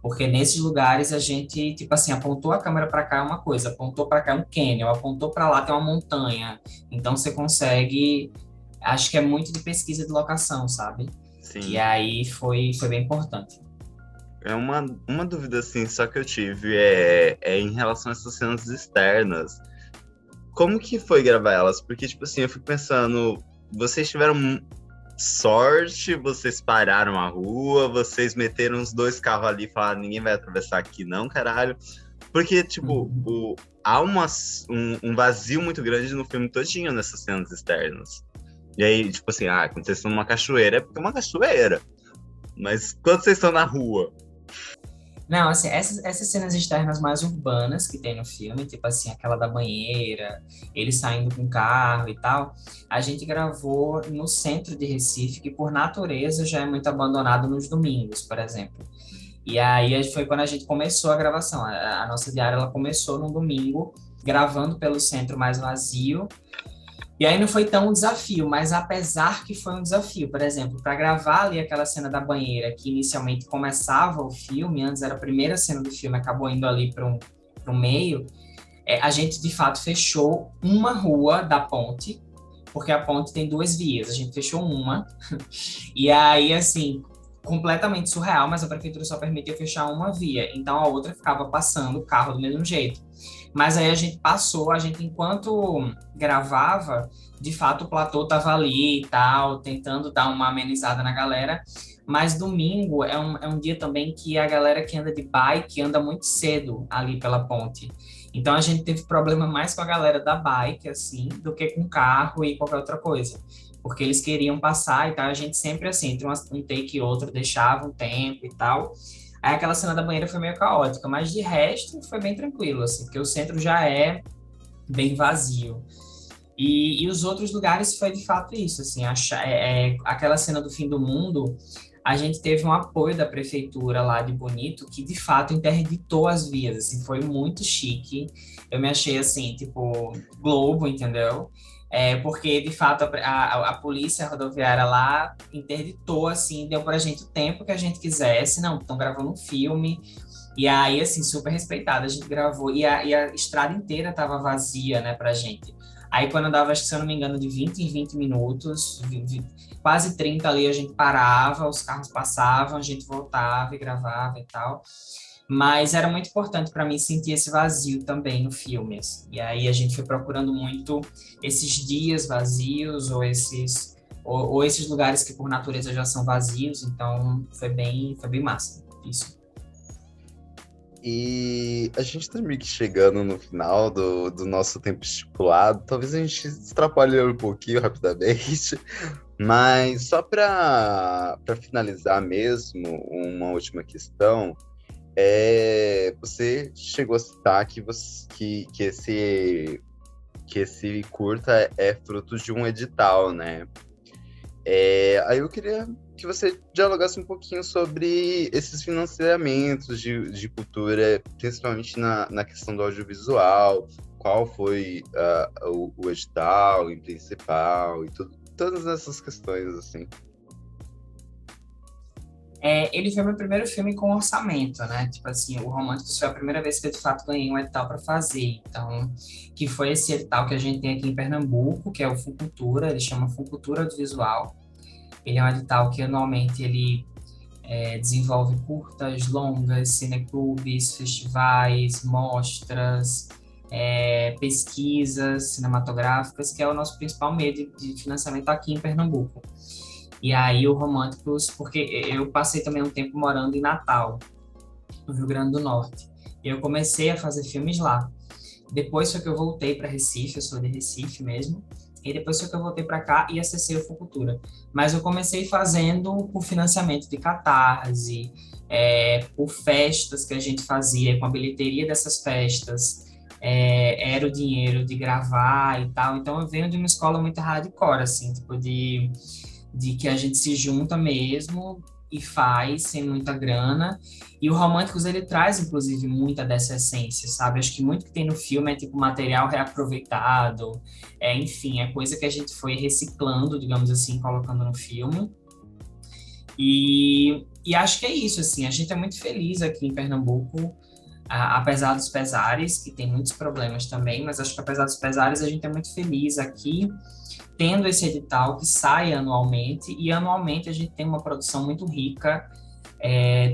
porque nesses lugares a gente, tipo assim, apontou a câmera pra cá é uma coisa, apontou pra cá é um cânion, apontou pra lá tem uma montanha. Então, você consegue, acho que é muito de pesquisa de locação, sabe? Sim. E aí foi bem importante. É uma dúvida, assim, só que eu tive é em relação a essas cenas externas. Como que foi gravar elas? Porque, tipo assim, eu fico pensando, vocês tiveram sorte, vocês pararam a rua, vocês meteram os 2 carros ali e falaram, ninguém vai atravessar aqui não, caralho. Porque, tipo, há um vazio muito grande no filme todinho nessas cenas externas. E aí, tipo assim, quando vocês estão numa cachoeira, é porque é uma cachoeira. Mas quando vocês estão na rua... Não, assim, essas cenas externas mais urbanas que tem no filme, tipo assim, aquela da banheira, eles saindo com o carro e tal, a gente gravou no centro de Recife, que por natureza já é muito abandonado nos domingos, por exemplo. E aí foi quando a gente começou a gravação. A nossa diária, ela começou no domingo, gravando pelo centro mais vazio. E aí não foi tão um desafio, mas apesar que foi um desafio, por exemplo, para gravar ali aquela cena da banheira, que inicialmente começava o filme, antes era a primeira cena do filme, acabou indo ali para um meio, a gente de fato fechou uma rua da ponte, porque a ponte tem 2 vias, a gente fechou uma, e aí assim, completamente surreal, mas a prefeitura só permitia fechar uma via, então a outra ficava passando o carro do mesmo jeito. Mas aí a gente enquanto gravava, de fato o platô estava ali e tal, tentando dar uma amenizada na galera, mas domingo é um dia também que a galera que anda de bike anda muito cedo ali pela ponte. Então a gente teve problema mais com a galera da bike, assim, do que com carro e qualquer outra coisa. Porque eles queriam passar e tal, a gente sempre assim, entre um take e outro, deixava um tempo e tal. Aí aquela cena da banheira foi meio caótica, mas de resto foi bem tranquilo, assim, porque o centro já é bem vazio. E os outros lugares foi de fato isso, assim, aquela cena do fim do mundo, a gente teve um apoio da prefeitura lá de Bonito, que de fato interditou as vias, assim, foi muito chique. Eu me achei assim, tipo, Globo, entendeu? Porque, de fato, a polícia rodoviária lá interditou, assim, deu pra gente o tempo que a gente quisesse. Não, estão gravando um filme. E aí, assim, super respeitada, a gente gravou. E a estrada inteira tava vazia, né, pra gente. Aí, quando dava, acho que, se eu não me engano, de 20 em 20 minutos, quase 30 ali, a gente parava, os carros passavam, a gente voltava e gravava e tal. Mas era muito importante para mim sentir esse vazio também no filme. Assim. E aí a gente foi procurando muito esses dias vazios ou esses lugares que por natureza já são vazios. Então foi bem massa isso. E a gente tá meio que chegando no final do nosso tempo estipulado. Talvez a gente extrapole um pouquinho rapidamente. Mas só para finalizar mesmo, uma última questão. Você chegou a citar que esse que esse curta é fruto de um edital, né? Aí eu queria que você dialogasse um pouquinho sobre esses financiamentos de cultura, principalmente na questão do audiovisual, qual foi o edital em principal e todas essas questões, assim. Ele foi meu primeiro filme com orçamento, né? Tipo assim, o Românticos foi a primeira vez que eu, de fato, ganhei um edital para fazer. Então, que foi esse edital que a gente tem aqui em Pernambuco, que é o Funcultura, ele chama Funcultura Audiovisual. Ele é um edital que, anualmente, ele desenvolve curtas, longas, cineclubes, festivais, mostras, pesquisas cinematográficas, que é o nosso principal meio de financiamento aqui em Pernambuco. E aí o Românticos, porque eu passei também um tempo morando em Natal, no Rio Grande do Norte. E eu comecei a fazer filmes lá. Depois foi que eu voltei para Recife, eu sou de Recife mesmo. E depois foi que eu voltei para cá e acessei o Funcultura. Mas eu comecei fazendo por financiamento de Catarse, por festas que a gente fazia, com a bilheteria dessas festas. Era o dinheiro de gravar e tal. Então eu venho de uma escola muito hardcore, assim, tipo de que a gente se junta mesmo e faz sem muita grana. E o Românticos, ele traz, inclusive, muita dessa essência, sabe? Acho que muito que tem no filme é, tipo, material reaproveitado, enfim, é coisa que a gente foi reciclando, digamos assim, colocando no filme. E acho que é isso, assim, a gente é muito feliz aqui em Pernambuco, apesar dos pesares, que tem muitos problemas também, mas acho que apesar dos pesares, a gente é muito feliz aqui, tendo esse edital que sai anualmente, e anualmente a gente tem uma produção muito rica,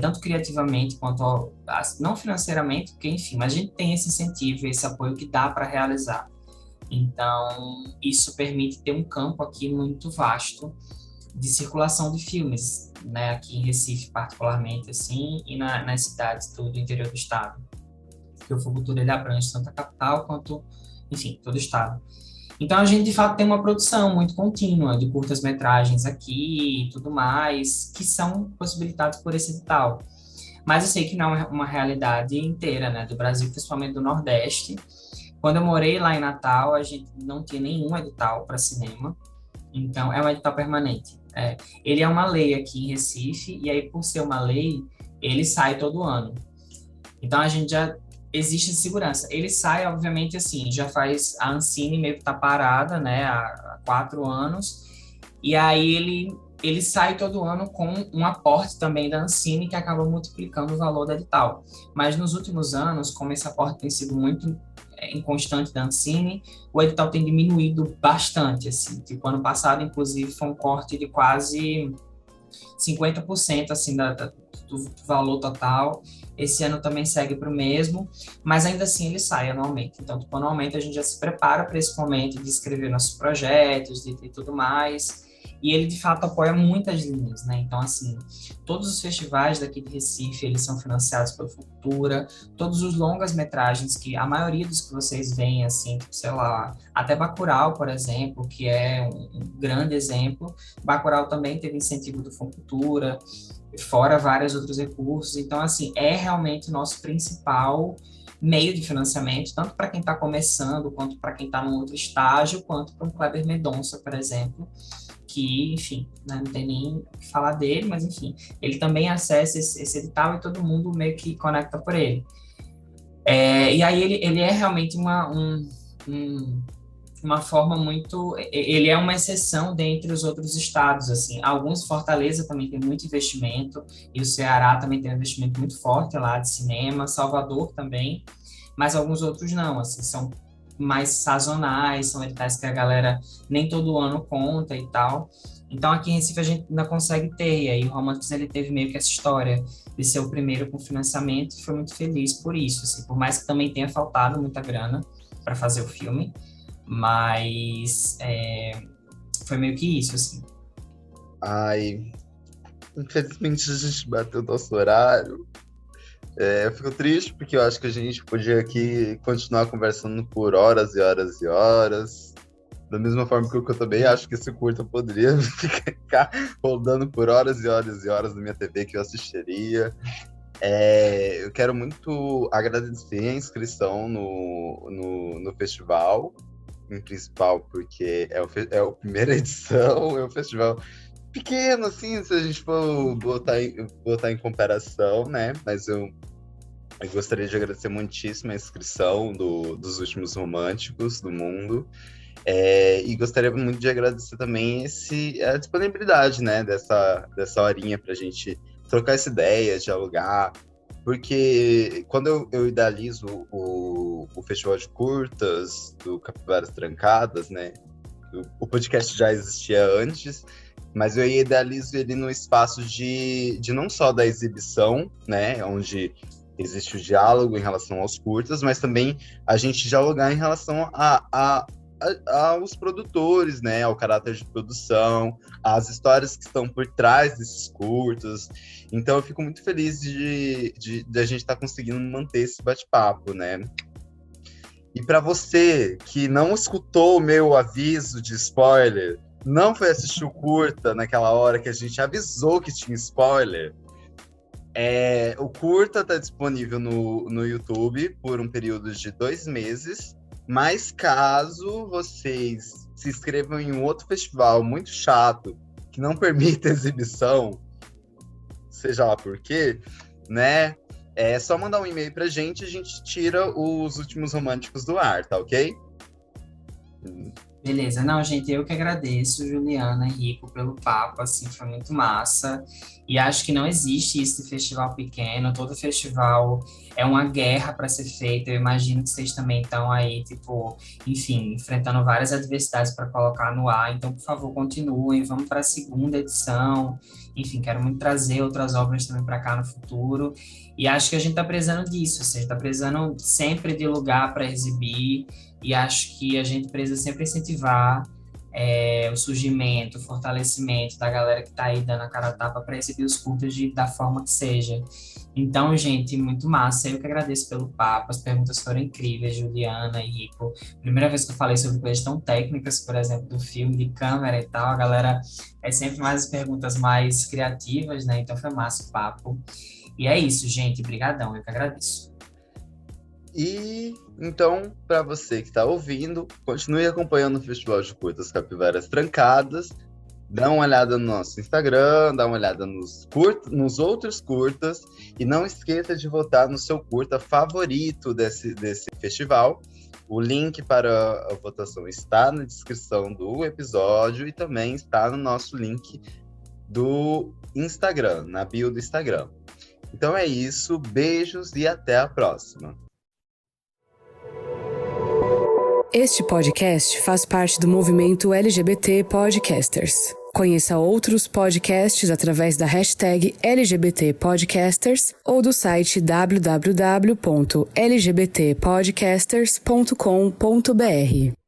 tanto criativamente quanto não financeiramente, porque enfim, mas a gente tem esse incentivo, esse apoio que dá para realizar. Então, isso permite ter um campo aqui muito vasto de circulação de filmes, né, aqui em Recife particularmente, assim, e nas cidades do interior do estado. Porque o Funcultura, ele abrange tanto a capital quanto, enfim, todo o estado. Então, a gente, de fato, tem uma produção muito contínua de curtas-metragens aqui e tudo mais, que são possibilitados por esse edital. Mas eu sei que não é uma realidade inteira, né, do Brasil, principalmente do Nordeste. Quando eu morei lá em Natal, a gente não tinha nenhum edital para cinema. Então, é um edital permanente. Ele é uma lei aqui em Recife, e aí, por ser uma lei, ele sai todo ano. Então, a gente já existe segurança. Ele sai, obviamente, assim, já faz... A Ancine meio que tá parada, né, há 4 anos, e aí ele sai todo ano com um aporte também da Ancine, que acaba multiplicando o valor do edital. Mas nos últimos anos, como esse aporte tem sido muito inconstante da Ancine, o edital tem diminuído bastante, assim. Tipo, ano passado, inclusive, foi um corte de quase 50%, assim, do valor total. Esse ano também segue para o mesmo, mas ainda assim ele sai anualmente. Então, tipo, anualmente a gente já se prepara para esse momento de escrever nossos projetos, de tudo mais. E ele, de fato, apoia muitas linhas, né? Então, assim, todos os festivais daqui de Recife, eles são financiados pela Funcultura, todos os longas-metragens, que a maioria dos que vocês veem, assim, tipo, sei lá, até Bacurau, por exemplo, que é um grande exemplo. Bacurau também teve incentivo do Funcultura, fora vários outros recursos. Então, assim, é realmente o nosso principal meio de financiamento, tanto para quem está começando, quanto para quem está num outro estágio, quanto para um Kleber Mendonça, por exemplo, que, enfim, né, não tem nem o que falar dele, mas, enfim, ele também acessa esse edital e todo mundo meio que conecta por ele. E aí ele é realmente uma forma muito... Ele é uma exceção dentre os outros estados, assim. Alguns, Fortaleza também tem muito investimento, e o Ceará também tem um investimento muito forte lá de cinema, Salvador também, mas alguns outros não, assim, são mais sazonais, são editais que a galera nem todo ano conta e tal. Então, aqui em Recife a gente ainda consegue ter, e aí o Românticos, ele teve meio que essa história de ser o primeiro com financiamento, e foi muito feliz por isso, assim, por mais que também tenha faltado muita grana para fazer o filme, mas foi meio que isso, assim. Ai, infelizmente a gente bateu o nosso horário. Eu fico triste porque eu acho que a gente podia aqui continuar conversando por horas e horas e horas. Da mesma forma que eu também acho que esse curta poderia ficar rodando por horas e horas e horas na minha TV que eu assistiria. Eu quero muito agradecer a inscrição no festival. em principal, porque é a primeira edição, é um festival pequeno, assim, se a gente for botar em comparação, né? Mas eu gostaria de agradecer muitíssimo a inscrição dos Últimos Românticos do Mundo. E gostaria muito de agradecer também a disponibilidade, né, dessa horinha pra gente trocar essa ideia, dialogar, porque quando eu idealizo o Festival de Curtas do Capivaras Trancadas, né, o podcast já existia antes, mas eu idealizo ele no espaço de não só da exibição, né, onde existe o diálogo em relação aos curtas, mas também a gente dialogar em relação aos produtores, né, ao caráter de produção, às histórias que estão por trás desses curtas. Então eu fico muito feliz de a gente estar conseguindo manter esse bate-papo, né? E para você que não escutou o meu aviso de spoiler, não foi assistir o curta naquela hora que a gente avisou que tinha spoiler, o curta está disponível no YouTube por um período de 2 meses. Mas caso vocês se inscrevam em um outro festival muito chato, que não permite exibição, seja lá por quê, né? É só mandar um e-mail pra gente e a gente tira os Últimos Românticos do ar, tá ok? Beleza, não, gente, eu que agradeço, Juliana e Rico, pelo papo, assim, foi muito massa, e acho que não existe isso de festival pequeno, todo festival é uma guerra para ser feita, eu imagino que vocês também estão aí, tipo, enfim, enfrentando várias adversidades para colocar no ar, então, por favor, continuem, vamos para a segunda edição, enfim, quero muito trazer outras obras também para cá no futuro, e acho que a gente está precisando disso, assim, a gente está precisando sempre de lugar para exibir, e acho que a gente precisa sempre incentivar o surgimento, o fortalecimento da galera que está aí dando a cara a tapa para exibir os curtas da forma que seja. Então, gente, muito massa. Eu que agradeço pelo papo, as perguntas foram incríveis, Juliana e Rico. Primeira vez que eu falei sobre coisas tão técnicas, por exemplo, do filme, de câmera e tal, a galera sempre mais as perguntas mais criativas, né? Então foi massa o papo. E é isso, gente. Brigadão, eu que agradeço. E então, para você que está ouvindo, continue acompanhando o Festival de Curtas Capivaras Trancadas, dá uma olhada no nosso Instagram, dá uma olhada nos outros curtas, e não esqueça de votar no seu curta favorito desse festival. O link para a votação está na descrição do episódio e também está no nosso link do Instagram, na bio do Instagram. Então é isso, beijos e até a próxima. Este podcast faz parte do movimento LGBT Podcasters. Conheça outros podcasts através da hashtag LGBT Podcasters ou do site www.lgbtpodcasters.com.br.